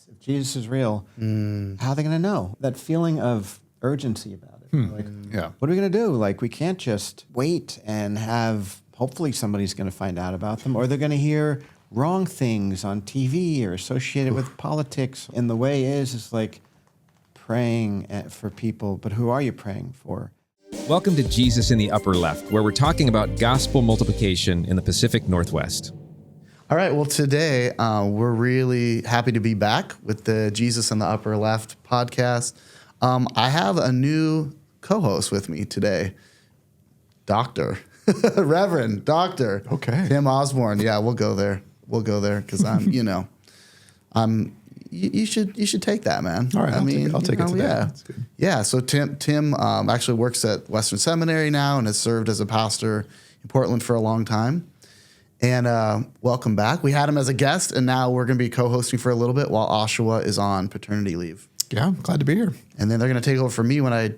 If Jesus is real, how are they going to know? That feeling of urgency about it. Like, what are we going to do? Like, we can't just wait and have, hopefully somebody's going to find out about them, or they're going to hear wrong things on TV or associated with politics. And the way is like praying for people, but who are you praying for? Welcome to Jesus in the Upper Left, where we're talking about gospel multiplication in the Pacific Northwest. All right, well, today we're really happy to be back with the Jesus in the Upper Left podcast. I have a new co-host with me today, Reverend Dr. Tim Osborne. Yeah, we'll go there because you should take that, man. All right, I'll take it today. Yeah. That's good. Yeah, so Tim actually works at Western Seminary now and has served as a pastor in Portland for a long time. And welcome back. We had him as a guest, and now we're going to be co-hosting for a little bit while Oshawa is on paternity leave. Yeah, I'm glad to be here. And then they're going to take over for me when I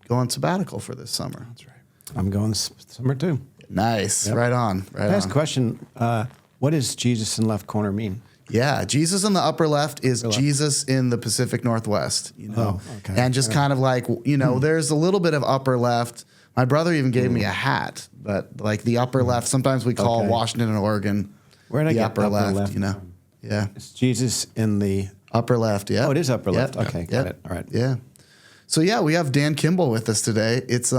go on sabbatical for this summer. That's right. I'm going this summer too. Nice. Yep. Right on. Can I ask a question? What does Jesus in left corner mean? Yeah, Jesus in the upper left is Jesus in the Pacific Northwest, And just kind of like, there's a little bit of upper left. My brother even gave me a hat, but like the upper left, sometimes we call Washington and Oregon Where'd I the get upper left, Yeah. It's Jesus in the upper left, yeah. Oh, it is upper left. Okay, got it. All right. Yeah. So yeah, we have Dan Kimball with us today. It's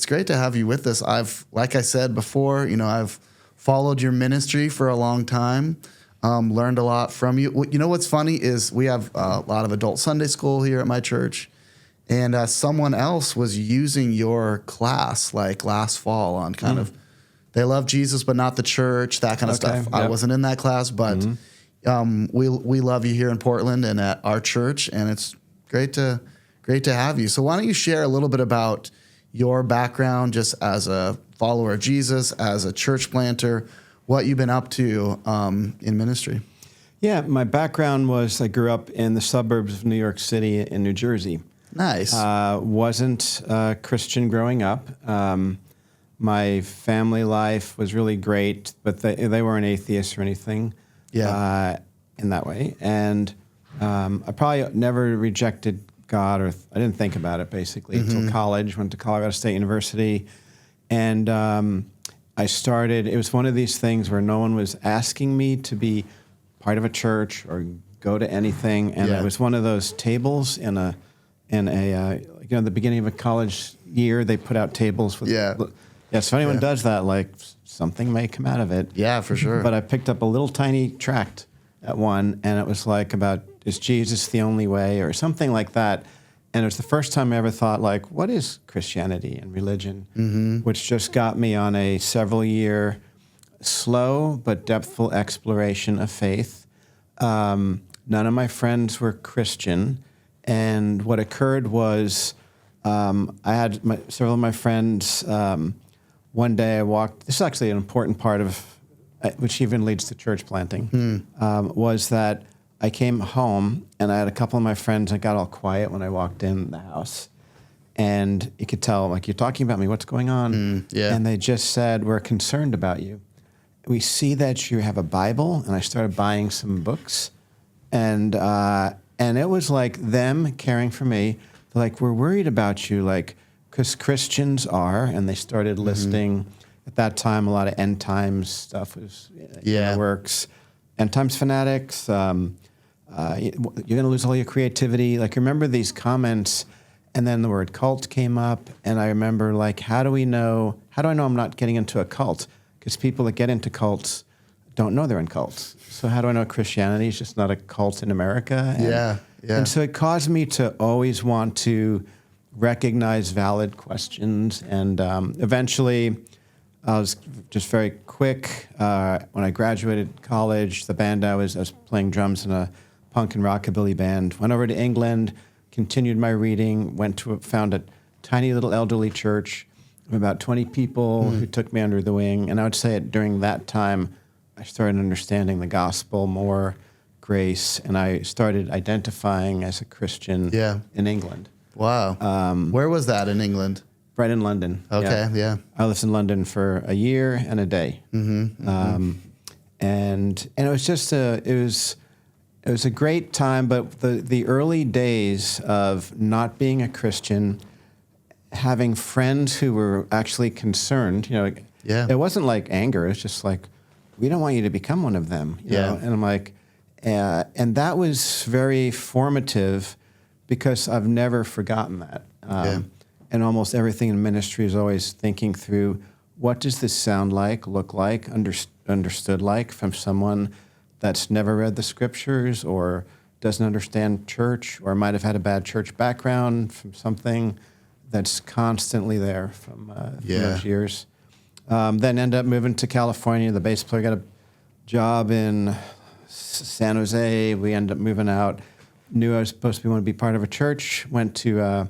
great to have you with us. Like I said before, I've followed your ministry for a long time. Learned a lot from you. You know what's funny is we have a lot of adult Sunday school here at my church, and someone else was using your class like last fall on kind of they love Jesus but not the church, that kind of stuff. Yep. I wasn't in that class, but we love you here in Portland and at our church, and it's great to have you. So why don't you share a little bit about your background just as a follower of Jesus, as a church planter, what you've been up to in ministry. Yeah, my background was I grew up in the suburbs of New York City in New Jersey. Nice. Wasn't Christian growing up. My family life was really great, but they weren't atheists or anything in that way. And I probably never rejected God, or I didn't think about it basically until college. Went to Colorado State University, and it was one of these things where no one was asking me to be part of a church or go to anything, and it was one of those tables in the beginning of a college year, they put out tables with so if anyone does that, like something may come out of it. Yeah, for sure. But I picked up a little tiny tract at one, and it was like about, is Jesus the only way, or something like that. And it was the first time I ever thought, like, what is Christianity and religion? Which just got me on a several-year, slow but depthful exploration of faith. None of my friends were Christian, and what occurred was I had several of my friends. One day I walked. This is actually an important part of, which even leads to church planting. Was that I came home, and I had a couple of my friends that got all quiet when I walked in the house. And you could tell, like, you're talking about me, what's going on? And they just said, we're concerned about you. We see that you have a Bible, and I started buying some books. And it was like them caring for me. They're like, we're worried about you, like, because Christians are, and they started listing, at that time, a lot of end times stuff was in the works. End times fanatics, you're going to lose all your creativity. Like, remember these comments, and then the word cult came up, and I remember, like, how do I know I'm not getting into a cult? Because people that get into cults don't know they're in cults. So how do I know Christianity is just not a cult in America? And so it caused me to always want to recognize valid questions, and eventually I was just very quick. When I graduated college, the band I was playing drums in a punk and rockabilly band. Went over to England, continued my reading, found a tiny little elderly church of about 20 people who took me under the wing. And I would say during that time, I started understanding the gospel more, grace, and I started identifying as a Christian in England. Wow. Where was that in England? Right in London. Okay, yeah. I lived in London for a year and a day. And it was just it was a great time, but the early days of not being a Christian, having friends who were actually concerned, it wasn't like anger. It's just like, we don't want you to become one of them. You know? And I'm like, and that was very formative because I've never forgotten that. And almost everything in ministry is always thinking through, what does this sound like, look like, understood like from someone that's never read the scriptures or doesn't understand church or might have had a bad church background from something that's constantly there from those years. Then ended up moving to California. The bass player got a job in San Jose. We ended up moving out. Knew I was supposed to want to be part of a church. Went to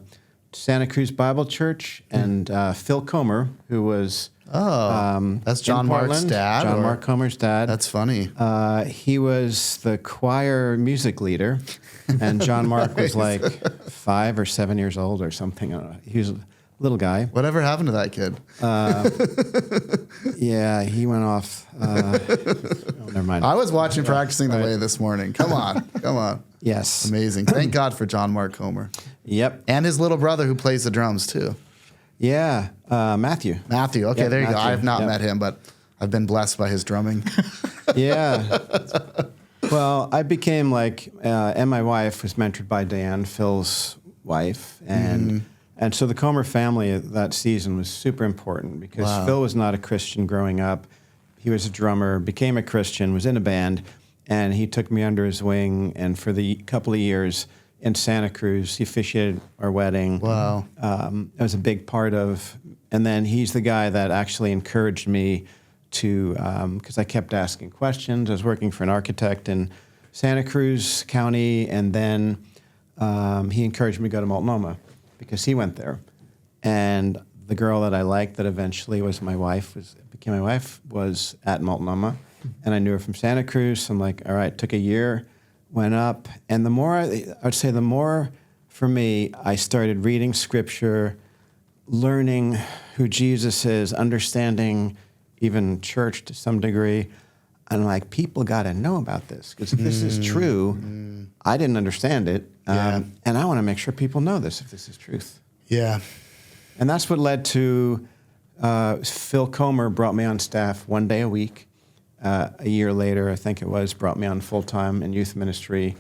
Santa Cruz Bible Church, and Phil Comer, who was that's John Mark's dad. John Mark Comer's dad. That's funny. He was the choir music leader, and John Mark was like 5 or 7 years old or something. I don't know. He was a little guy. Whatever happened to that kid? Yeah, he went off. Never mind. I was watching Practicing the Way this morning. Come on. Yes. Amazing. Thank God for John Mark Comer. Yep. And his little brother who plays the drums too. Yeah, Matthew. Matthew. Okay, Yep, there you Matthew. go. I have not Yep. met him, but I've been blessed by his drumming. Yeah. Well, I became like, and my wife was mentored by Dan, Phil's wife, and so the Comer family that season was super important because Phil was not a Christian growing up. He was a drummer, became a Christian, was in a band, and he took me under his wing. And for the couple of years in Santa Cruz, he officiated our wedding. Wow. It was a big part of, and then he's the guy that actually encouraged me to, because I kept asking questions. I was working for an architect in Santa Cruz County, and then he encouraged me to go to Multnomah because he went there. And the girl that I liked that eventually was my wife, became my wife, was at Multnomah, and I knew her from Santa Cruz. So I'm like, all right, took a year, went up, and the more, I would say the more for me, I started reading scripture, learning who Jesus is, understanding even church to some degree. I'm like, people got to know about this because if this is true, I didn't understand it, and I want to make sure people know this if this is truth. Yeah. And that's what led to Phil Comer brought me on staff 1 day a week. A year later, I think it was, brought me on full-time in youth ministry.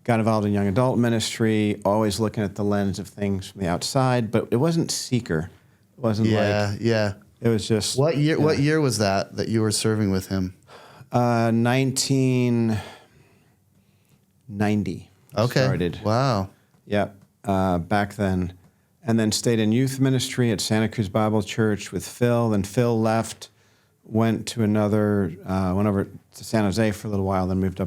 Got involved in young adult ministry, always looking at the lens of things from the outside, but it wasn't seeker. It wasn't it was just... What year was that you were serving with him? 1990. Okay. Started. Wow. Yep. Back then. And then stayed in youth ministry at Santa Cruz Bible Church with Phil. Then Phil left, went to went over to San Jose for a little while, then moved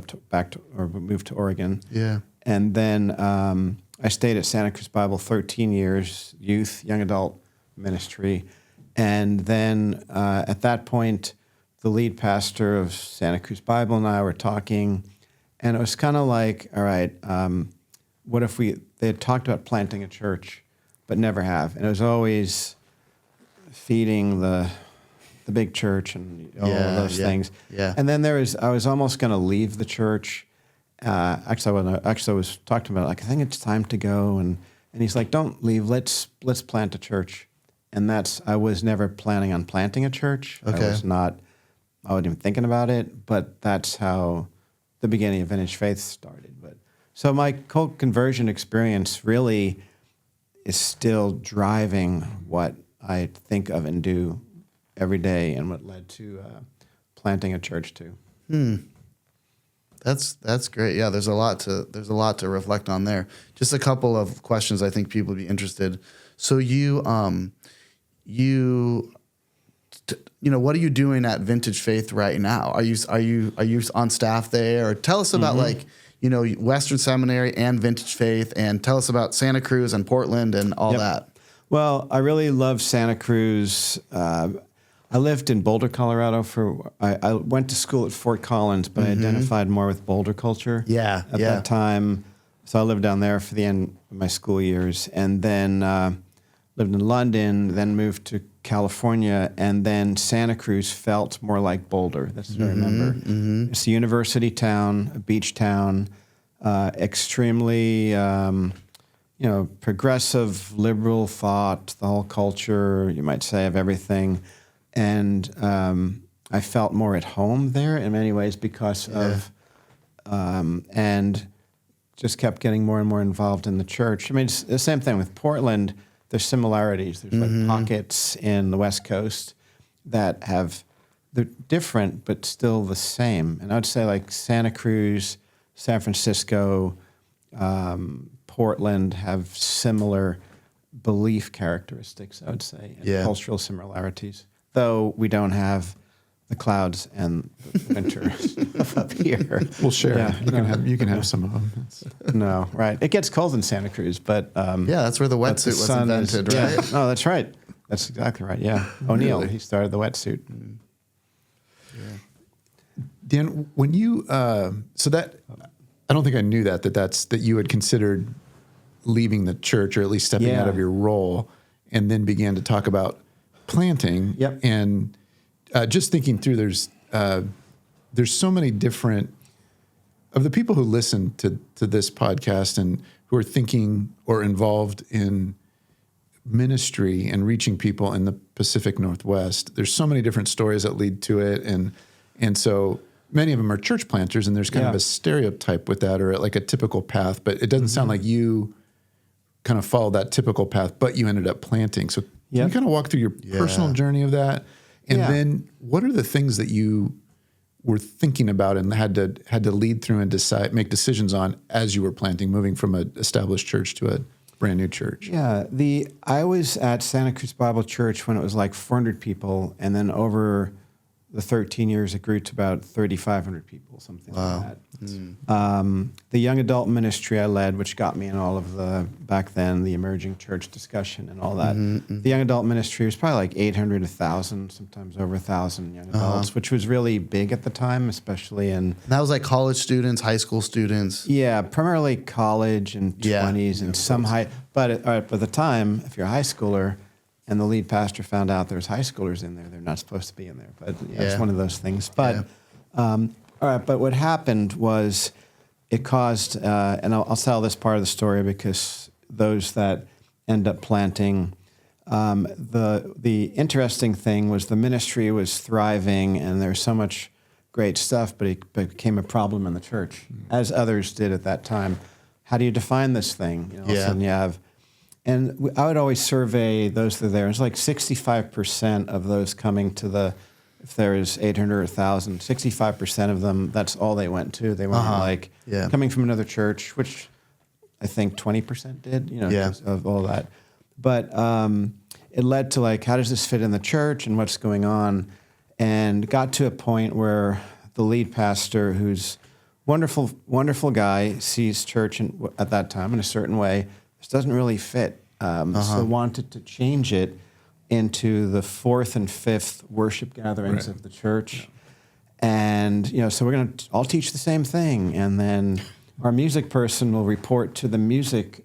moved to Oregon. Yeah. And then I stayed at Santa Cruz Bible 13 years, youth, young adult ministry. And then at that point, the lead pastor of Santa Cruz Bible and I were talking, and it was kind of like, all right, what if they had talked about planting a church, but never have. And it was always feeding the big church and all of those things. Yeah. And then I was almost going to leave the church. Actually, I was talking about it, like, I think it's time to go. And he's like, don't leave. Let's plant a church. And I was never planning on planting a church. Okay. I wasn't even thinking about it, but that's how the beginning of Vintage Faith started. So my whole conversion experience really is still driving what I think of and do every day, and what led to planting a church too. That's great. Yeah, there's a lot to reflect on there. Just a couple of questions I think people would be interested. So what are you doing at Vintage Faith right now? Are you on staff there? Or tell us about Western Seminary and Vintage Faith, and tell us about Santa Cruz and Portland and all that. Well, I really love Santa Cruz. I lived in Boulder, Colorado I went to school at Fort Collins, but I identified more with Boulder culture at that time. So I lived down there for the end of my school years, and then lived in London, then moved to California, and then Santa Cruz felt more like Boulder. That's what I remember. It's a university town, a beach town. extremely, progressive, liberal thought, the whole culture, you might say, of everything. And I felt more at home there in many ways because of, and just kept getting more and more involved in the church. I mean, it's the same thing with Portland. There's similarities. There's like pockets in the West Coast that they're different, but still the same. And I would say like Santa Cruz, San Francisco, Portland have similar belief characteristics, I would say, and cultural similarities. Though we don't have the clouds and the winter stuff up here. We'll share. Yeah, you can have some of them. No, right. It gets cold in Santa Cruz, but that's where the wetsuit was invented, right? Yeah. No, that's right. That's exactly right. Yeah, O'Neill, he started the wetsuit. Dan, when you so that I don't think I knew that you had considered leaving the church or at least stepping out of your role, and then began to talk about planting. Yep. And just thinking through, there's so many different of the people who listen to this podcast and who are thinking or involved in ministry and reaching people in the Pacific Northwest. There's so many different stories that lead to it, and so many of them are church planters, and there's kind of a stereotype with that, or like a typical path. But it doesn't sound like you kind of followed that typical path, but you ended up planting. So can you kind of walk through your personal journey of that? And then what are the things that you were thinking about and had to lead through and make decisions on as you were planting, moving from an established church to a brand new church? Yeah, I was at Santa Cruz Bible Church when it was like 400 people, and then over the 13 years, it grew to about 3,500 people, something like that. The young adult ministry I led, which got me in all of back then, the emerging church discussion and all that. The young adult ministry was probably like 800, 1,000, sometimes over 1,000 young adults, which was really big at the time, especially in... And that was like college students, high school students? Yeah, primarily college and 20s and some high... But at the time, if you're a high schooler... And the lead pastor found out there's high schoolers in there. They're not supposed to be in there, but it's one of those things. But all right. But what happened was it caused, and I'll tell this part of the story because those that end up planting, the interesting thing was the ministry was thriving and there's so much great stuff, but it became a problem in the church, as others did at that time. How do you define this thing? All of a sudden you have. And I would always survey those that are there. It's like 65% of those coming to if there is 800 or 1,000, 65% of them, that's all they went to. They weren't coming from another church, which I think 20% did, of all that. But it led to like, how does this fit in the church and what's going on? And got to a point where the lead pastor, who's wonderful, wonderful guy, sees church at that time in a certain way. This doesn't really fit. So wanted to change it into the 4th and 5th worship gatherings of the church. And, so we're going to all teach the same thing. And then our music person will report to the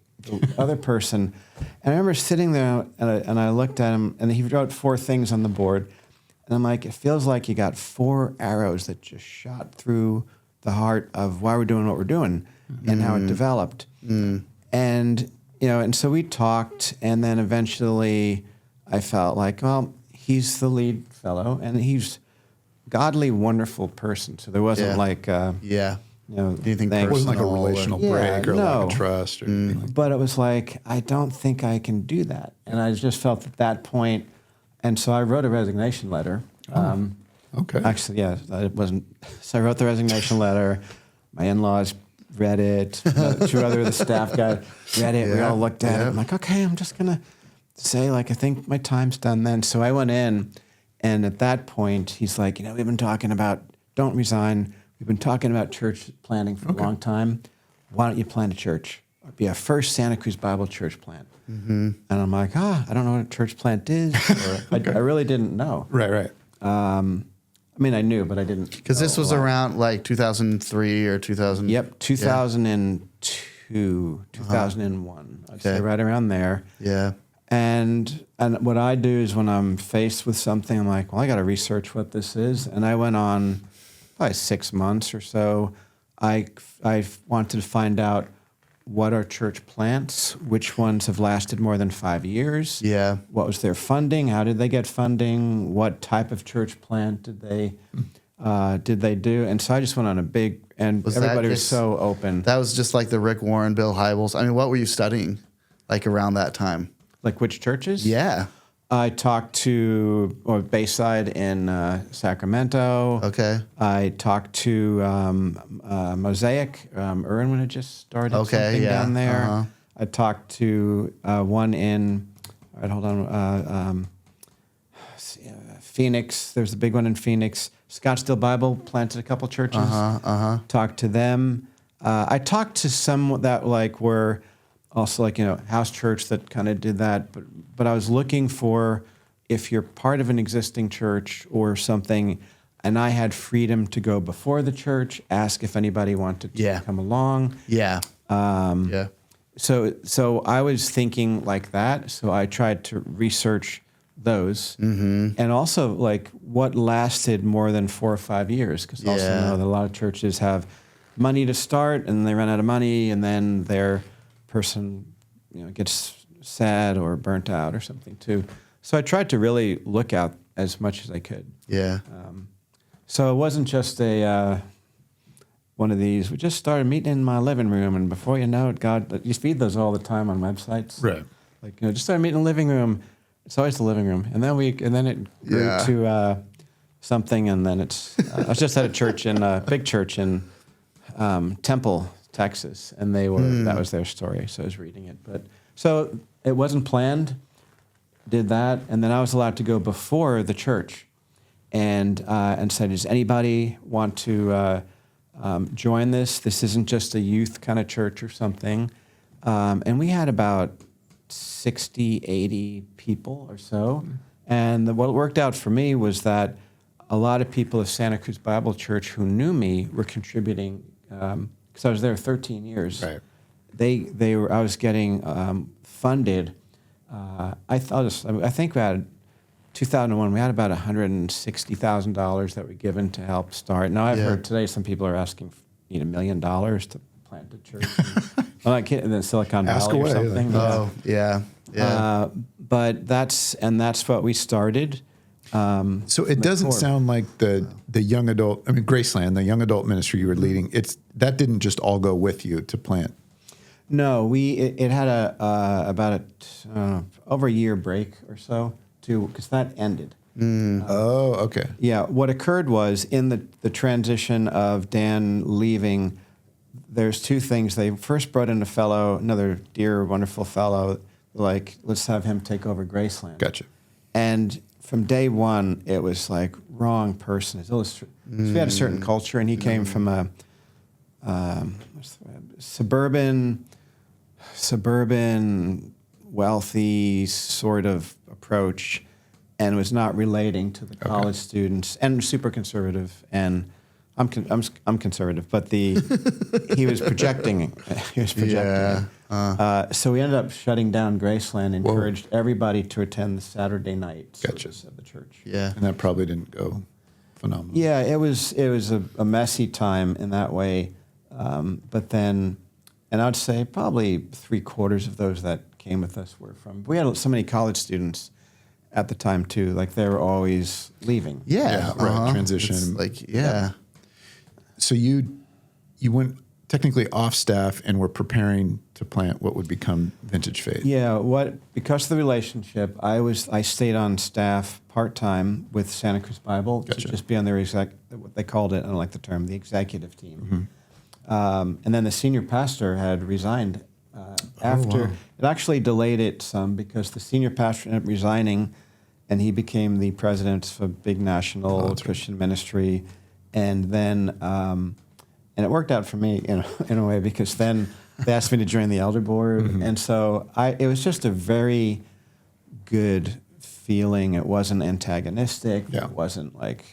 other person. And I remember sitting there and I looked at him and he wrote 4 things on the board. And I'm like, it feels like you got 4 arrows that just shot through the heart of why we're doing what we're doing and how it developed. And so we talked, and then eventually I felt like, well, he's the lead fellow, and he's a godly, wonderful person. So there wasn't like, anything it wasn't like a relational break or no. lack of trust or anything like that. But it was like, I don't think I can do that. And I just felt at that point, and so I wrote a resignation letter. Okay. Actually, it wasn't. So I wrote the resignation letter. My in-laws read it. 2 other of the staff guys read it. We all looked at it. I'm like, okay, I'm just going to say, like, I think my time's done then. So I went in, and at that point, he's like, we've been talking about, don't resign. We've been talking about church planting for a long time. Why don't you plant a church? Or be a first Santa Cruz Bible Church plant. And I'm like, I don't know what a church plant is. Or I really didn't know. Right. I mean, I knew, but I didn't. Because this was around like 2003 or 2000. Yep, 2002, 2001. I'd say right around there. Yeah. And what I do is when I'm faced with something, I'm like, well, I got to research what this is. And I went on probably 6 months or so I wanted to find out what are church plants, which ones have lasted more than 5 years. Yeah. What was their funding? How did they get funding? What type of church plant did they do? And so I just went on a big, and everybody was so open. That was just like the Rick Warren, Bill Hybels. I mean, what were you studying like around that time? Like which churches? Yeah. I talked to Bayside in Sacramento. Okay. I talked to Mosaic. Irwin had just started something down there. Uh-huh. I talked to one in, all right, hold on, Phoenix. There's a big one in Phoenix. Scottsdale Bible planted a couple churches. Talked to them. I talked to some that like were also like, house church that kind of did that. But I was looking for if you're part of an existing church or something, and I had freedom to go before the church, ask if anybody wanted to come along. Yeah. So I was thinking like that. So I tried to research those, and also like what lasted more than 4 or 5 years, because I also know that a lot of churches have money to start and they run out of money, and then their person gets sad or burnt out or something too. So I tried to really look out as much as I could. Yeah. So it wasn't just a one of these. We just started meeting in my living room, and before you know it, God, you feed those all the time on websites. Right. Like just started meeting in the living room. It's always the living room, and then it grew to something, and then it's. I was just at a church a big church in Temple, Texas, and they were that was their story. So I was reading it, but so it wasn't planned. Did that, and then I was allowed to go before the church, and said, "Does anybody want to join this? This isn't just a youth kind of church or something." And we had about 60, 80 people or so, and what worked out for me was that a lot of people of Santa Cruz Bible Church who knew me were contributing. Because I was there 13 years. Right. They were. I was getting funded. I think we had 2001. We had about $160,000 that were given to help start. Now I've heard today some people are asking $1 million to plant a church. I'm not kidding. In Silicon Valley or something. Oh yeah. But that's what we started. So it doesn't sound like the young adult. I mean, Graceland, the young adult ministry you were leading. That didn't just all go with you to plant. No, it had about over a year break or so because that ended. Oh, okay. Yeah, what occurred was in the transition of Dan leaving, there's two things. They first brought in another dear, wonderful fellow. Like, let's have him take over Graceland. Gotcha. And from day one, it was like wrong person. So we had a certain culture, and he came from a suburban, wealthy sort of approach, and was not relating to the college students, and super conservative. And I'm conservative, but he was projecting. Yeah. So we ended up shutting down Graceland, encouraged everybody to attend the Saturday night service of the church. Yeah. And that probably didn't go phenomenal. Yeah, it was a messy time in that way. But then, and I'd say probably 3/4 of those that came with us were we had so many college students at the time too. Like they were always leaving. Yeah. Right. Transition. It's So you went technically off staff and were preparing to plant what would become Vintage Faith. Yeah, because of the relationship, I stayed on staff part-time with Santa Cruz Bible to just be on their what they called it, I don't like the term, the executive team. And then the senior pastor had resigned after. Wow. It actually delayed it some because the senior pastor ended up resigning, and he became the president of a big national Christian ministry. And then, and it worked out for me in a way because then they asked me to join the elder board, and so it was just a very good feeling. It wasn't antagonistic. Yeah. It wasn't like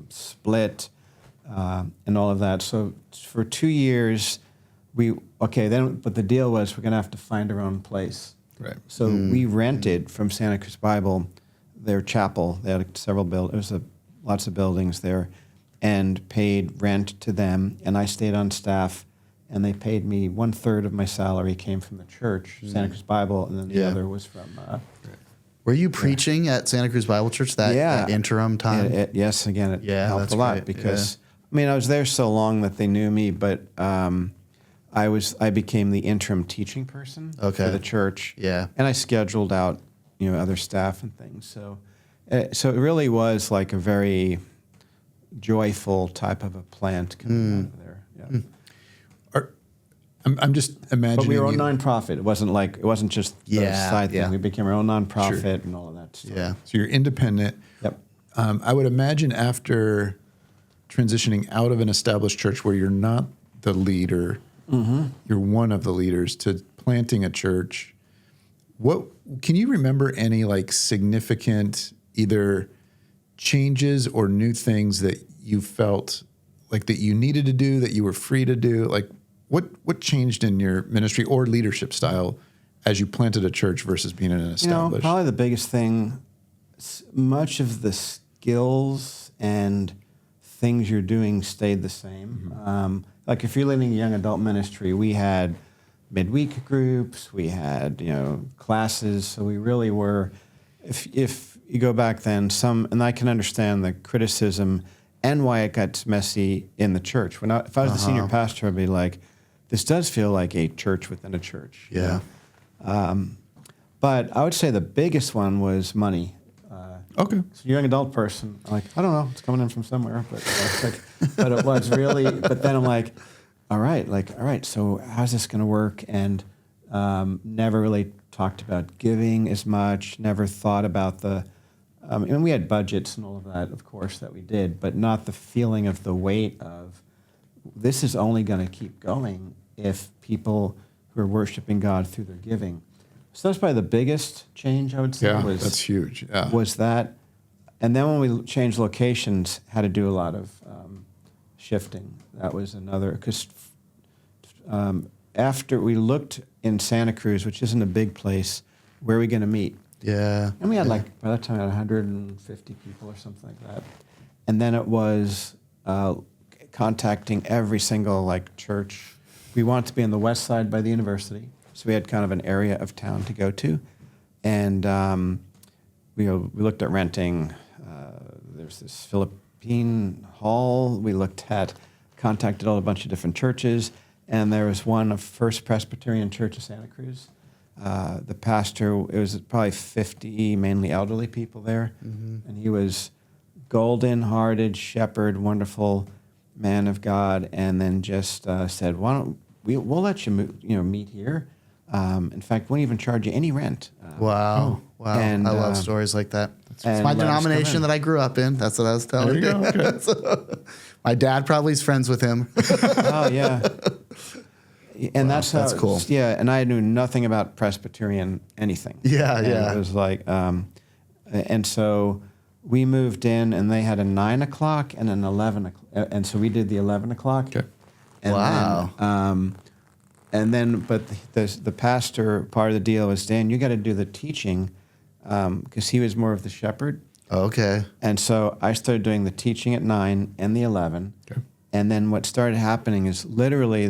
split, and all of that. So for 2 years, but the deal was we're going to have to find our own place. Right. So we rented from Santa Cruz Bible their chapel. They had several buildings. There was lots of buildings there. and paid rent to them, and I stayed on staff, and they paid me 1/3 of my salary came from the church, Santa Cruz Bible, and then the other was from. Were you preaching at Santa Cruz Bible Church that interim time? Yes, again, it helped a lot because I mean I was there so long that they knew me, but I became the interim teaching person for the church. Yeah, and I scheduled out other staff and things. So it really was like a very joyful type of a plant coming out of there. Yeah. I'm just imagining. But we were a nonprofit. It wasn't just the side thing. We became our own nonprofit and all of that stuff. Yeah. So you're independent. Yep. I would imagine after transitioning out of an established church where you're not the leader, you're one of the leaders, to planting a church. What can you remember any like significant either changes or new things that you felt like that you needed to do, that you were free to do? Like what changed in your ministry or leadership style as you planted a church versus being in an established? Probably the biggest thing, much of the skills and things you're doing stayed the same. Like if you're leading a young adult ministry, we had midweek groups, we had classes, so we really were. If you go back then, and I can understand the criticism and why it got messy in the church. If I was the senior pastor, I'd be like, this does feel like a church within a church. Yeah. But I would say the biggest one was money. Okay. So you're a young adult person. I'm like, I don't know, it's coming in from somewhere, but it was really. But then I'm like, all right. So how's this going to work? And never really talked about giving as much. Never thought about the. And we had budgets and all of that, of course, that we did, but not the feeling of the weight of this is only going to keep going if people who are worshiping God through their giving. So that's probably the biggest change I would say. Yeah, that's huge. Yeah. Was that, and then when we changed locations, had to do a lot of shifting. That was another, because after we looked in Santa Cruz, which isn't a big place, where are we going to meet? Yeah. And we had by that time, 150 people or something like that. And then it was contacting every single church. We wanted to be on the west side by the university, so we had kind of an area of town to go to. And we looked at renting. There's this Philippine hall. We contacted a bunch of different churches, and there was one of First Presbyterian Church of Santa Cruz. The pastor, it was probably 50 mainly elderly people there, and he was golden-hearted shepherd, wonderful man of God, and then just said, "Why don't we'll let you meet here? In fact, won't even charge you any rent." Wow! And, I love stories like that. It's my denomination that I grew up in. That's what I was telling you. Okay. So, my dad probably is friends with him. Oh yeah. And that's cool. Yeah, and I knew nothing about Presbyterian anything. Yeah, and it was and so we moved in, and they had a 9 o'clock and an 11 o'clock, and so we did the 11 o'clock. Okay. And wow. But the pastor, part of the deal was, Dan, you got to do the teaching, because he was more of the shepherd. Okay. And so I started doing the teaching at 9 and the 11. Okay. And then what started happening is literally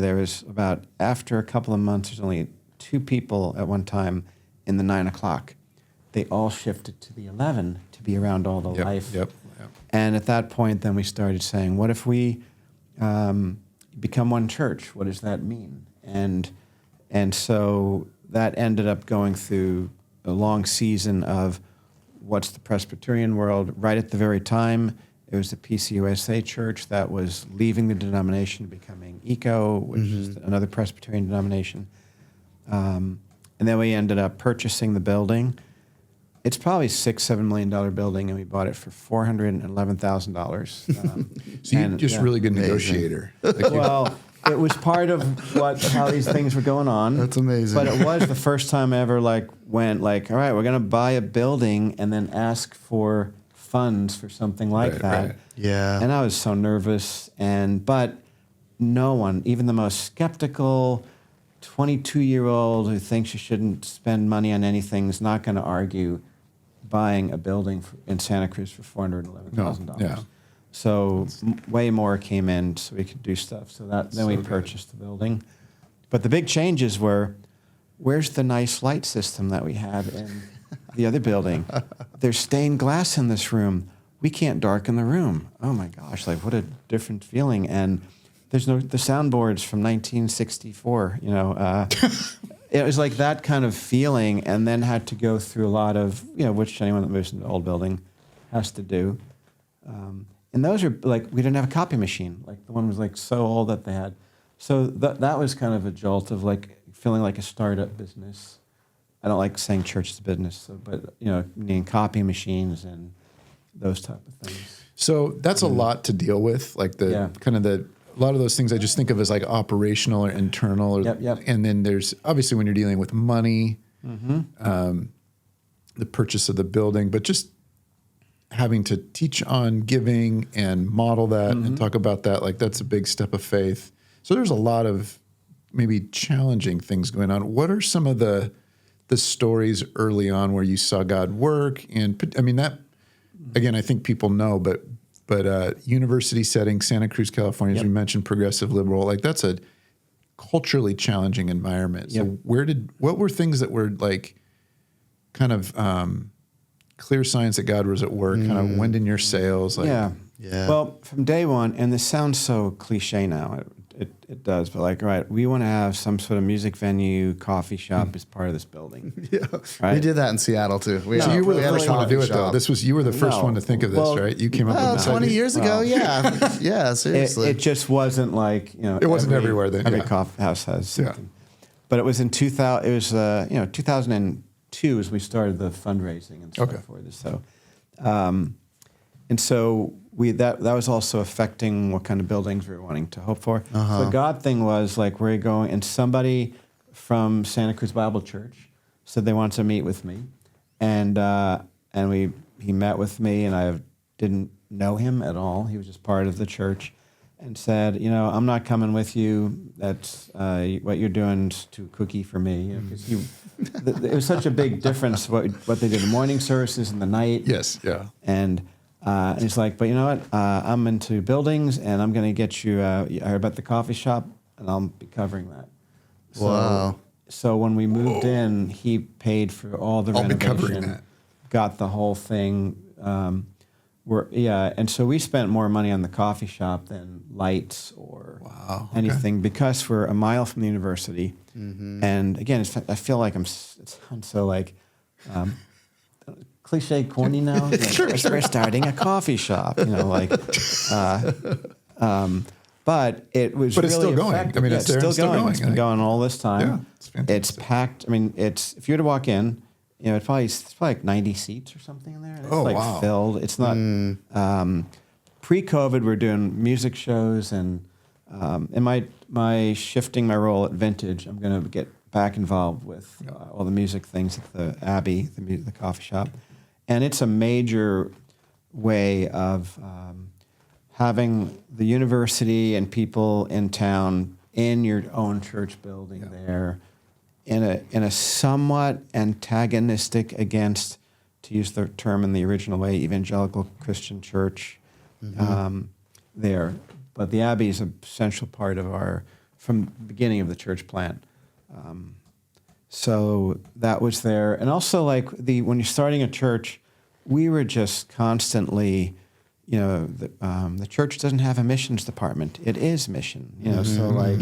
after a couple of months, there's only 2 people at one time in the 9 o'clock. They all shifted to the 11 to be around all the life. Yep. And at that point, then we started saying, what if we become one church? What does that mean? And so that ended up going through a long season of what's the Presbyterian world. Right at the very time, it was the PCUSA church that was leaving the denomination, becoming ECO, which is another Presbyterian denomination. And then we ended up purchasing the building. It's probably $6-7 million building, and we bought it for $411,000. So you're just really good negotiator. Well, it was part of how these things were going on. That's amazing. But it was the first time I ever went all right, we're going to buy a building and then ask for funds for something like that. Right. Yeah. And I was so nervous, but no one, even the most skeptical 22-year-old who thinks you shouldn't spend money on anything, is not going to argue buying a building in Santa Cruz for $411,000. No, yeah. So way more came in so we could do stuff. So then we purchased the building. But the big changes were, where's the nice light system that we had in the other building? There's stained glass in this room. We can't darken the room. Oh my gosh, like what a different feeling. And the soundboard's from 1964, It was like that kind of feeling, and then had to go through a lot of, which anyone that moves into an old building has to do. And those are like, we didn't have a copy machine. Like the one was like so old that they had. So that was kind of a jolt of like feeling like a startup business. I don't like saying church is a business, but needing copy machines and those type of things. So that's a lot to deal with, like a lot of those things I just think of as like operational or internal. Yep. And then there's obviously when you're dealing with money, the purchase of the building, but just having to teach on giving and model that and talk about that, like that's a big step of faith. So there's a lot of maybe challenging things going on. What are some of the stories early on where you saw God work? And I mean, that, again, I think people know, but university setting, Santa Cruz, California, as we mentioned, progressive liberal, like that's a culturally challenging environment. So what were things that were like kind of clear signs that God was at work, kind of wind in your sails? Like, yeah. Well, from day one, and this sounds so cliche now, it does, but like, right, we want to have some sort of music venue, coffee shop as part of this building. Right? We did that in Seattle too. So you were the first one to do it, though. You were the first one to think of this, right? You came up with this 20 idea. years ago, yeah, seriously. It just wasn't like, it wasn't everywhere then. Every coffee house has something. But it was in 2000. It was 2002 as we started the fundraising and stuff for this. So, and so that was also affecting what kind of buildings we were wanting to hope for. So the God thing was like, where are you going? And somebody from Santa Cruz Bible Church said they wanted to meet with me, and he met with me, and I didn't know him at all. He was just part of the church, and said, I'm not coming with you. That's what you're doing is too cookie for me. Because it was such a big difference what they did, the morning services and the night. Yes, yeah. And he's like, but you know what? I'm into buildings, and I'm going to get you. I heard about the coffee shop, and I'll be covering that. Wow. So when we moved in, he paid for all the renovation. I'll be covering that. Got the whole thing. And so we spent more money on the coffee shop than lights or anything because we're a mile from the university. And again, I feel like it sounds so like cliche, corny now. We're starting a coffee shop, but it was. But it's really still going. effective. I mean, it's still going. It's been going all this time. Yeah, it's fantastic. It's packed. I mean, if you were to walk in, it's probably like 90 seats or something in there. It's filled. It's not. Pre-COVID, we're doing music shows, and in my shifting my role at Vintage, I'm going to get back involved with all the music things at the Abbey, the coffee shop, and it's a major way of having the university and people in town in your own church building there. In a somewhat antagonistic against, to use the term in the original way, evangelical Christian church there. But the Abbey is an essential part of from the beginning of the church plant. So that was there. And also like when you're starting a church, we were just constantly, the church doesn't have a missions department. It is mission, so like,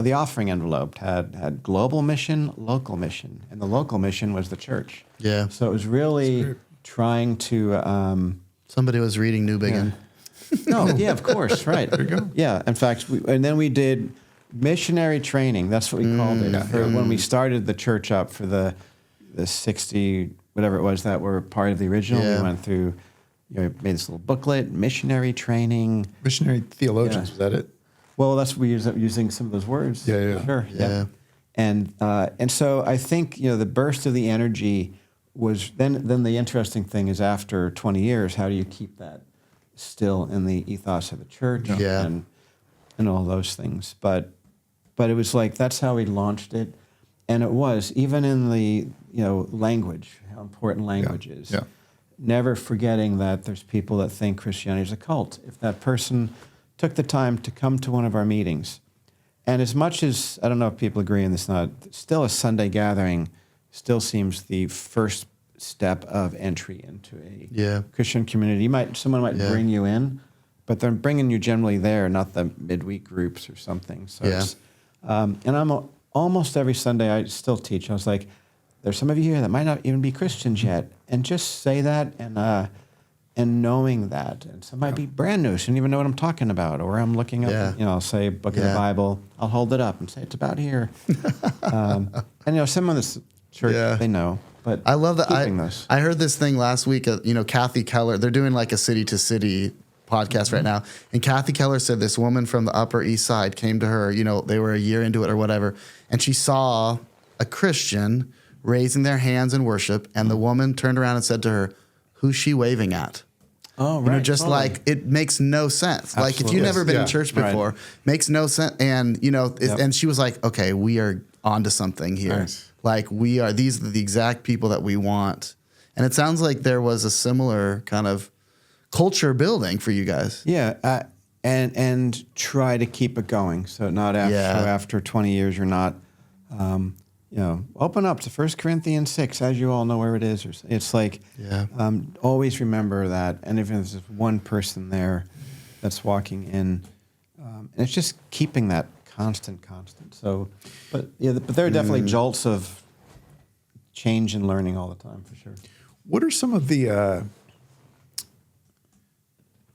the offering envelope had global mission, local mission, and the local mission was the church. Yeah. So it was really trying to. Somebody was reading Newbigin. No, yeah, of course, right. There you go. Yeah, in fact, and then we did missionary training. That's what we called it when we started the church up for the 60 whatever it was that were part of the original. We went through. Made this little booklet, missionary training, missionary theologians. Was that it? Well, that's we use using some of those words. Yeah. Sure. Yeah. And so I think the burst of the energy was then the interesting thing is after 20 years, how do you keep that still in the ethos of the church and all those things? But it was like that's how we launched it, and it was even in the language, how important language is. Yeah. never forgetting that there's people that think Christianity is a cult. If that person took the time to come to one of our meetings, and as much as, I don't know if people agree on this or not, still a Sunday gathering still seems the first step of entry into a Christian community. Someone might bring you in, but they're bringing you generally there, not the midweek groups or something. So it's, and I'm almost every Sunday I still teach. I was like, there's some of you here that might not even be Christians yet, and just say that and knowing that. And some might be brand new, shouldn't even know what I'm talking about. Or I'm looking up, I'll say a book of the Bible, I'll hold it up and say it's about here. And some of this church, they know. But I love that. I heard this thing last week. Kathy Keller. They're doing like a city to city podcast right now, and Kathy Keller said this woman from the Upper East Side came to her. They were a year into it or whatever, and she saw a Christian raising their hands in worship, and the woman turned around and said to her, "Who's she waving at?" Oh, right. Like it makes no sense. Absolutely. Like if you've never been in church before, makes no sense. And and she was like, "Okay, we are onto something here. Nice. Like these are the exact people that we want." And it sounds like there was a similar kind of culture building for you guys. Yeah, and try to keep it going. So not after 20 years you're not, open up to 1 Corinthians 6, as you all know where it is. It's like, always remember that. And if there's just one person there that's walking in, and it's just keeping that constant. So, but there are definitely jolts of change and learning all the time, for sure. What are some of the?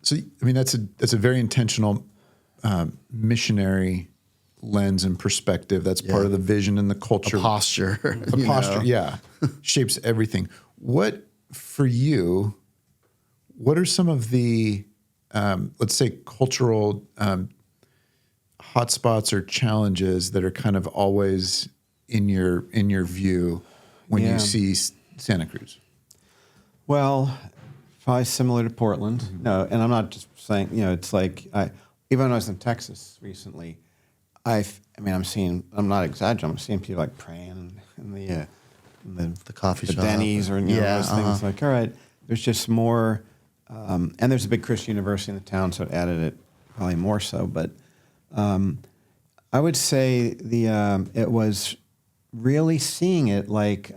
That's a very intentional missionary lens and perspective. That's part of the vision and the culture. A posture. A posture, shapes everything. What for you? What are some of the let's say cultural hotspots or challenges that are kind of always in your view when you see Santa Cruz? Well, probably similar to Portland. No, and I'm not just saying, it's like, even when I was in Texas recently, I'm not exaggerating, I'm seeing people like praying in the coffee shop. Denny's or those things. Like, all right, there's just more, and there's a big Christian university in the town, so it added it probably more so. But I would say it was really seeing it like,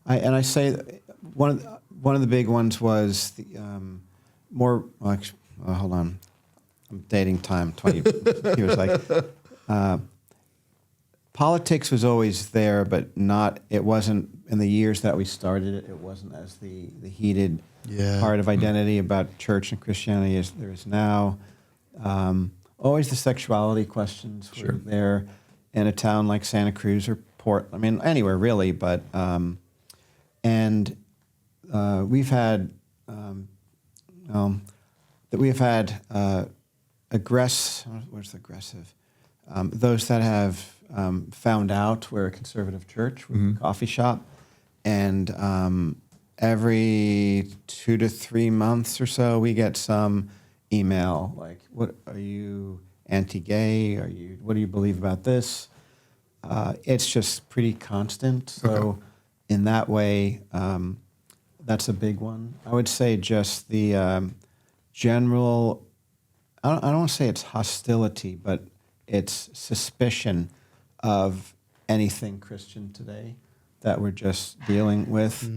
I say one of the big ones was the more. Well, actually, hold on, I'm dating time. 20 years. Like politics was always there, but not. It wasn't in the years that we started it. It wasn't as the heated part of identity about church and Christianity as there is now. Always the sexuality questions were there in a town like Santa Cruz or anywhere really, but we've had aggressive? Those that have found out we're a conservative church, we're a coffee shop, and every 2 to 3 months or so we get some email like, "What are you anti-gay? What do you believe about this?" It's just pretty constant. So in that way, that's a big one. I would say just the general, I don't want to say it's hostility, but it's suspicion of anything Christian today that we're just dealing with.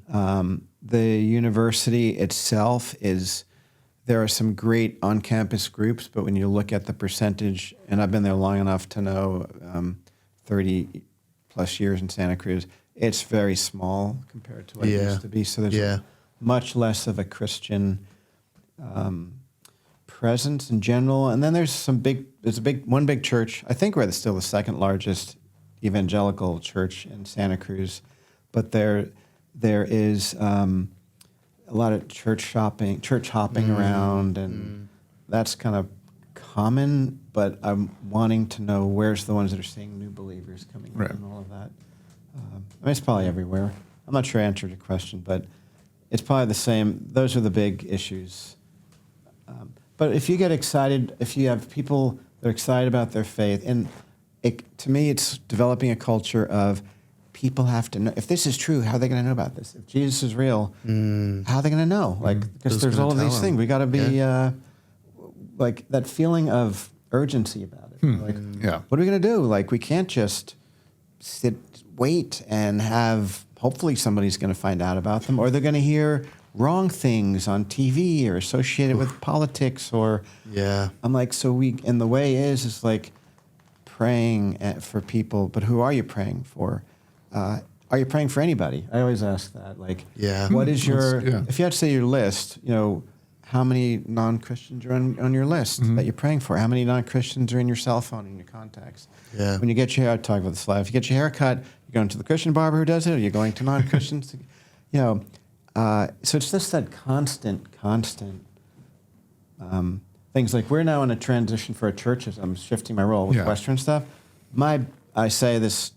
The university itself there are some great on-campus groups, but when you look at the percentage, and I've been there long enough to know 30 plus years in Santa Cruz, it's very small compared to what it used to be. So there's much less of a Christian presence in general. And then there's one big church. I think we're still the second largest evangelical church in Santa Cruz, but there is a lot of church hopping around, and that's kind of common. But I'm wanting to know where's the ones that are seeing new believers coming in and all of that. It's probably everywhere. I'm not sure I answered your question, but it's probably the same. Those are the big issues. But if you get excited, if you have people that are excited about their faith, and to me it's developing a culture of people have to know. If this is true, how are they going to know about this? If Jesus is real, how are they going to know? Like, because Who's there's gonna all of tell these them? things. We got to be like that feeling of urgency about it. Like, Yeah. what are we going to do? Like, we can't just wait and have, hopefully somebody's going to find out about them, or they're going to hear wrong things on TV or associated with politics, or Yeah. I'm like, and the way is like praying for people, but who are you praying for? Are you praying for anybody? I always ask that. Like, Yeah. what is your, Yeah. if you had to say your list, how many non-Christians are on your list that you're praying for? How many non-Christians are in your cell phone, in your contacts? Yeah. When you get your hair, I talk about this a lot. If you get your hair cut, you're going to the Christian barber who does it, or you're going to non-Christians? So it's just that constant things. Like, we're now in a transition for our churches. I'm shifting my role with Yeah. Western stuff. I say this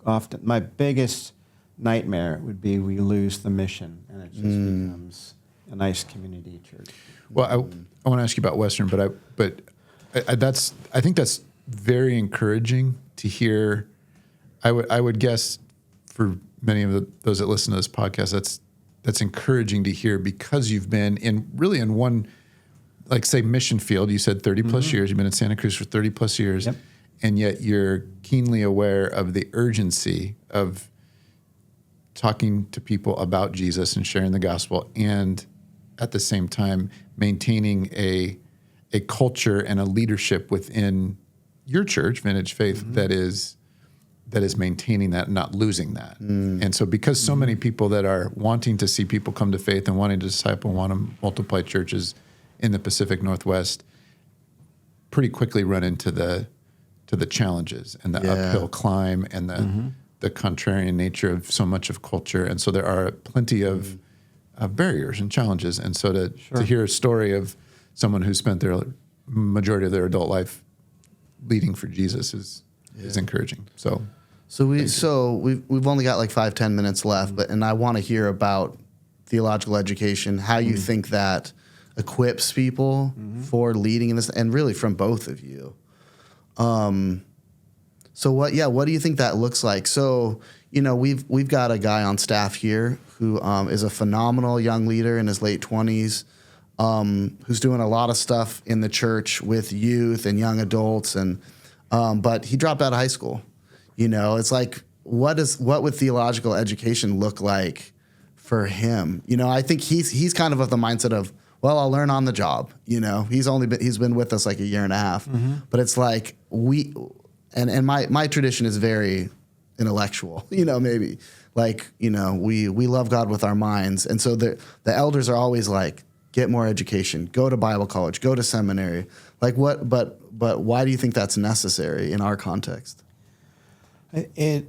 often, my biggest nightmare would be we lose the mission and it just becomes a nice community church. Well, I want to ask you about Western, but I think that's very encouraging to hear. I would guess for many of those that listen to this podcast, that's encouraging to hear, because you've been in one, like, say, mission field. You said 30 plus years. You've been in Santa Cruz for 30 plus years. Yep. And yet you're keenly aware of the urgency of talking to people about Jesus and sharing the gospel, and at the same time maintaining a culture and a leadership within your church, Vintage Faith, that is maintaining that and not losing that. And so, because so many people that are wanting to see people come to faith and wanting to disciple, want to multiply churches in the Pacific Northwest, pretty quickly run into the challenges and the uphill climb and the contrarian nature of so much of culture. And so there are plenty of barriers and challenges. And so to hear a story of someone who spent their majority of their adult life leading for Jesus is encouraging. So we've only got like 5-10 minutes left, and I want to hear about theological education, how you think that equips people for leading in this, and really from both of you. So what do you think that looks like? So, we've got a guy on staff here who is a phenomenal young leader in his late 20s, who's doing a lot of stuff in the church with youth and young adults, and but he dropped out of high school. It's like, what would theological education look like for him? I think he's kind of the mindset of, well, I'll learn on the job. He's been with us like a year and a half, but it's like and my tradition is very intellectual, maybe like, we love God with our minds. And so the elders are always like, get more education, go to Bible college, go to seminary. Like but why do you think that's necessary in our context? I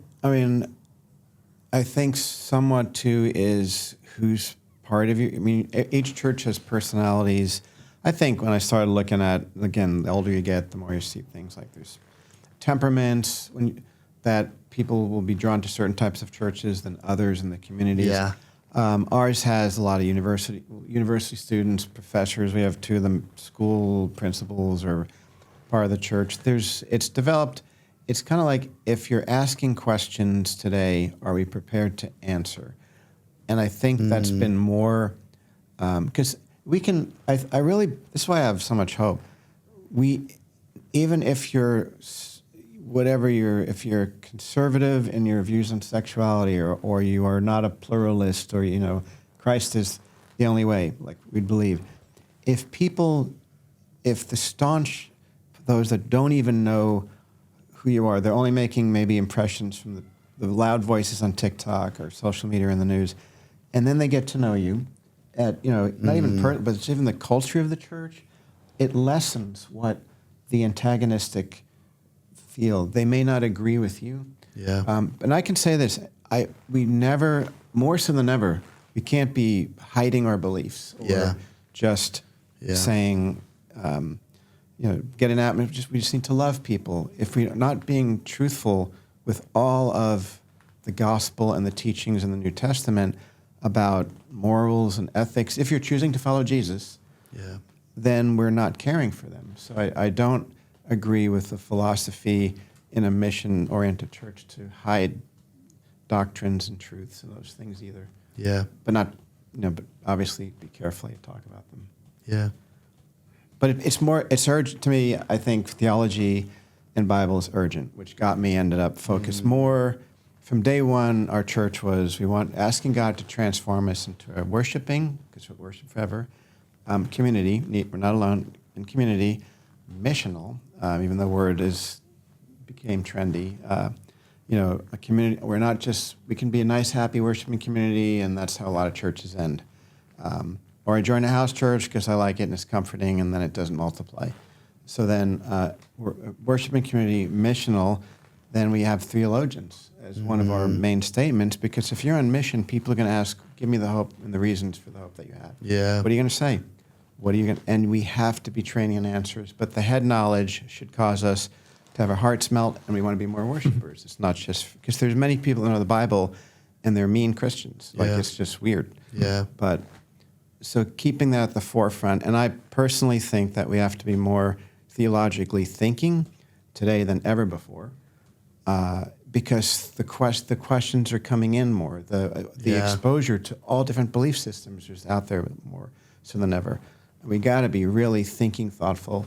think somewhat too is who's part of you. I mean, each church has personalities. I think when I started looking at, again, the older you get, the more you see things like there's temperaments that people will be drawn to certain types of churches than others in the communities. Yeah. Ours has a lot of university students, professors. We have 2 of them, school principals or part of the church. It's developed. It's kind of like, if you're asking questions today, are we prepared to answer? And I think that's been more, because we can. I really. This is why I have so much hope. Even if you're if you're conservative in your views on sexuality, or you are not a pluralist, or Christ is the only way, like we believe. If the staunch, those that don't even know who you are, they're only making maybe impressions from the loud voices on TikTok or social media or in the news, and then they get to know you at not even but it's even the culture of the church. It lessens what the antagonistic feel. They may not agree with you. Yeah. And I can say this: we never, more so than ever, we can't be hiding our beliefs or just saying, getting out. We just need to love people. If we're not being truthful with all of the gospel and the teachings in the New Testament about morals and ethics, if you're choosing to follow Jesus, then we're not caring for them. So I don't agree with the philosophy in a mission-oriented church to hide doctrines and truths and those things either. Yeah. But not, but obviously be careful how you talk about them. Yeah. But it's urgent to me. I think theology and Bible is urgent, which got me ended up focused more. From day one, our church was, asking God to transform us into a worshiping, because we're worship forever, community. We're not alone in community, missional, even though the word became trendy. A community. We can be a nice, happy worshiping community, and that's how a lot of churches end. Or I join a house church because I like it and it's comforting, and then it doesn't multiply. So then, we're a worshiping community, missional. Then we have theologians as one of our main statements, because if you're on mission, people are going to ask, give me the hope and the reasons for the hope that you have. Yeah. What are you going to say? And we have to be training in answers. But the head knowledge should cause us to have our hearts melt, and we want to be more worshipers. It's not just, because there's many people that know the Bible, and they're mean Christians. It's just weird. Yeah. But so keeping that at the forefront, and I personally think that we have to be more theologically thinking today than ever before. Because the questions are coming in more. The exposure to all different belief systems is out there more so than ever. We got to be really thinking, thoughtful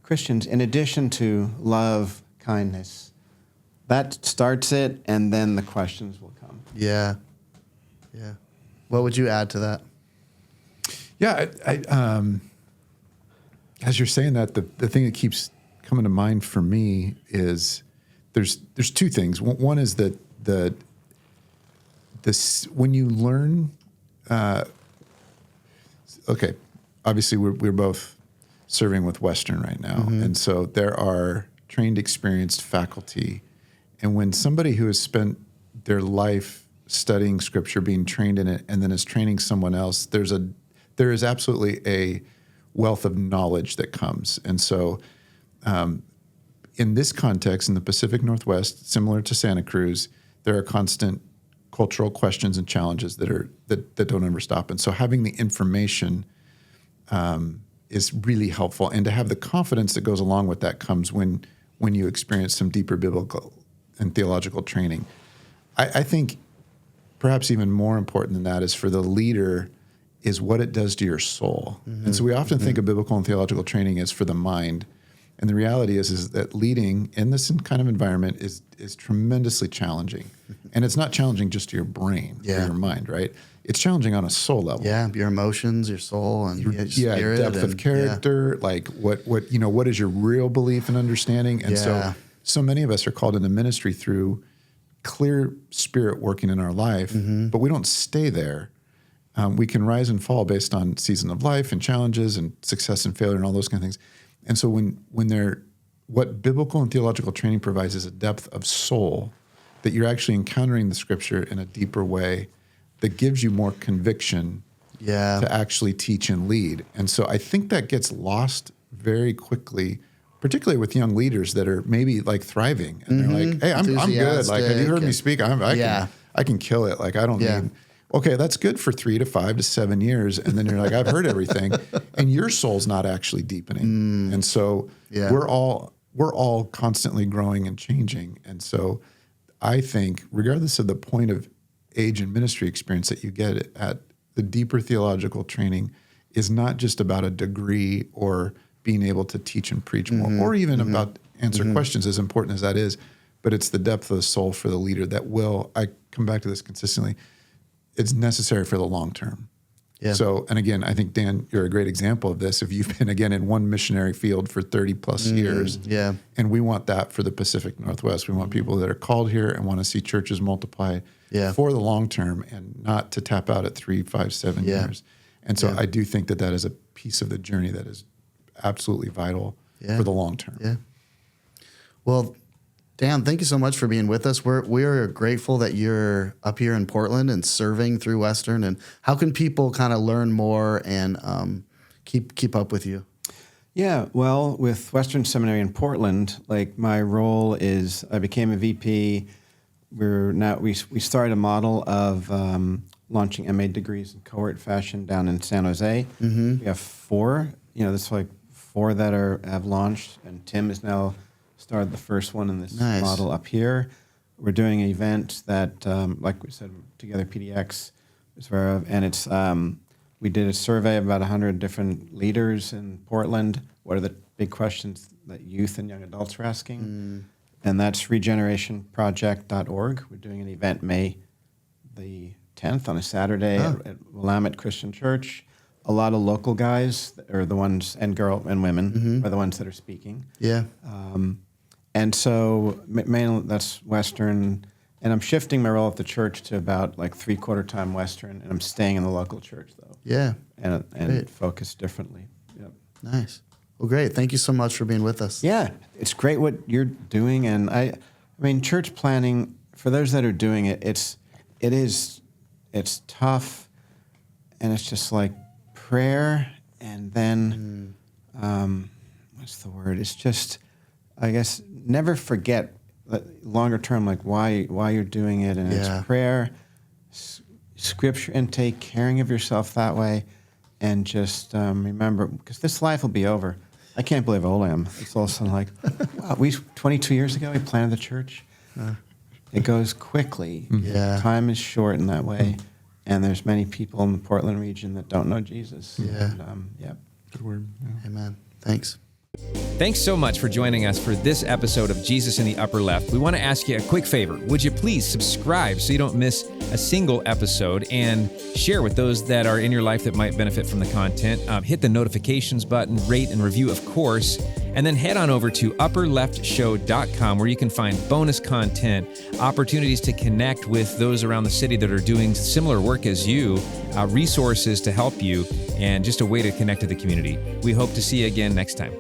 Christians, in addition to love, kindness. That starts it, and then the questions will come. Yeah. Yeah. What would you add to that? Yeah, as you're saying that, the thing that keeps coming to mind for me is there's two things. One is that when you learn, obviously we're both serving with Western right now, and so there are trained, experienced faculty, and when somebody who has spent their life studying Scripture, being trained in it, and then is training someone else, there is absolutely a wealth of knowledge that comes, and so. In this context, in the Pacific Northwest, similar to Santa Cruz, there are constant cultural questions and challenges that don't ever stop. And so having the information is really helpful. And to have the confidence that goes along with that comes when you experience some deeper biblical and theological training. I think perhaps even more important than that is for the leader is what it does to your soul. And so we often think of biblical and theological training as for the mind. And the reality is that leading in this kind of environment is tremendously challenging. And it's not challenging just to your brain or your mind, right? It's challenging on a soul level. Yeah, your emotions, your soul, and your spirit. Depth of character, like what is your real belief and understanding? And so many of us are called into ministry through clear spirit working in our life, but we don't stay there. We can rise and fall based on season of life and challenges and success and failure and all those kind of things. And so what biblical and theological training provides is a depth of soul that you're actually encountering the Scripture in a deeper way that gives you more conviction to actually teach and lead. And so I think that gets lost very quickly, particularly with young leaders that are maybe like thriving. And they're like, hey, I'm good. Like, have you heard me speak? I can kill it. Like, I don't need... Okay, that's good for 3 to 5 to 7 years. And then you're like, I've heard everything. And your soul's not actually deepening. And so we're all constantly growing and changing. And so I think regardless of the point of age and ministry experience that you get at the deeper theological training is not just about a degree or being able to teach and preach more, or even about answer questions, as important as that is, but it's the depth of the soul for the leader that I come back to this consistently, it's necessary for the long term. Yeah. So, and again, I think, Dan, you're a great example of this. If you've been, again, in one missionary field for 30 plus years, and we want that for the Pacific Northwest. We want people that are called here and want to see churches multiply for the long term and not to tap out at 3, 5, 7 years. And so I do think that is a piece of the journey that is absolutely vital for the long term. Yeah. Well, Dan, thank you so much for being with us. We're grateful that you're up here in Portland and serving through Western. And how can people kind of learn more and keep up with you? Yeah, well, with Western Seminary in Portland, like my role is I became a VP. We started a model of launching MA degrees in cohort fashion down in San Jose. We have 4. There's like 4 that have launched, and Tim has now started the first one in this model up here. we're doing an event that, like we said, Together PDX is aware of, and it's we did a survey of about 100 different leaders in Portland. What are the big questions that youth and young adults are asking? And that's regenerationproject.org. We're doing an event May the 10th on a Saturday at Willamette Christian Church. A lot of local guys are the ones, and women are the ones that are speaking. Yeah. And so mainly that's Western, and I'm shifting my role at the church to about like 3/4 time Western, and I'm staying in the local church though. Yeah. And focus differently. Yep. Nice. Well, great. Thank you so much for being with us. Yeah, it's great what you're doing, and I mean, church planning, for those that are doing it, it's tough, and it's just like prayer, and then what's the word? It's just, I guess, never forget longer term, like why you're doing it, and it's prayer, scripture intake, caring of yourself that way, and just remember, because this life will be over. I can't believe how old I am. It's also like, wow, 22 years ago we planted the church. It goes quickly. Yeah. Time is short in that way, and there's many people in the Portland region that don't know Jesus. Yeah. And, Good word. Yeah. Amen. Thanks. Thanks so much for joining us for this episode of Jesus in the Upper Left. We want to ask you a quick favor. Would you please subscribe so you don't miss a single episode, and share with those that are in your life that might benefit from the content. Hit the notifications button, rate and review, of course, and then head on over to upperleftshow.com where you can find bonus content, opportunities to connect with those around the city that are doing similar work as you, resources to help you, and just a way to connect to the community. We hope to see you again next time.